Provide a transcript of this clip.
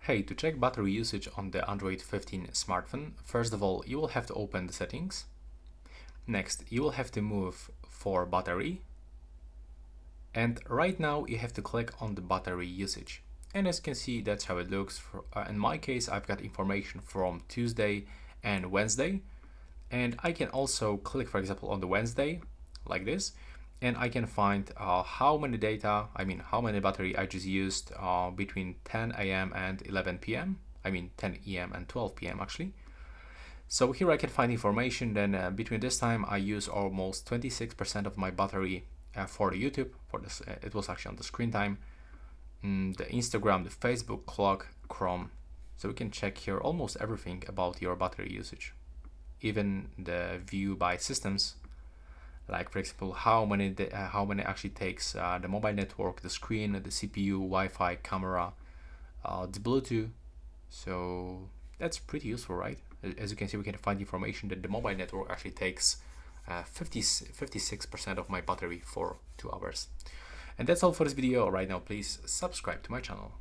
Hey, to check battery usage on the Android 15 smartphone, first of all, you will have to open the settings. Next, you will have to move for battery. And right now you have to click on the battery usage. And as you can see, that's how it looks. In my case, I've got information from Tuesday and Wednesday. And I can also click, for example, on the Wednesday, like this. And I can find how many battery I just used between 10 a.m. and 11 p.m. 10 a.m. and 12 p.m. actually. So here I can find information. Then between this time, I use almost 26% of my battery for the YouTube. For this, it was actually on the screen time, the Instagram, the Facebook, clock, Chrome. So we can check here almost everything about your battery usage, even the view by systems. Like for example, how many actually takes the mobile network, the screen, the CPU, Wi-Fi, camera, the Bluetooth. So that's pretty useful, right? As you can see, we can find information that the mobile network actually takes 56% of my battery for 2 hours. And that's all for this video right now. Please subscribe to my channel.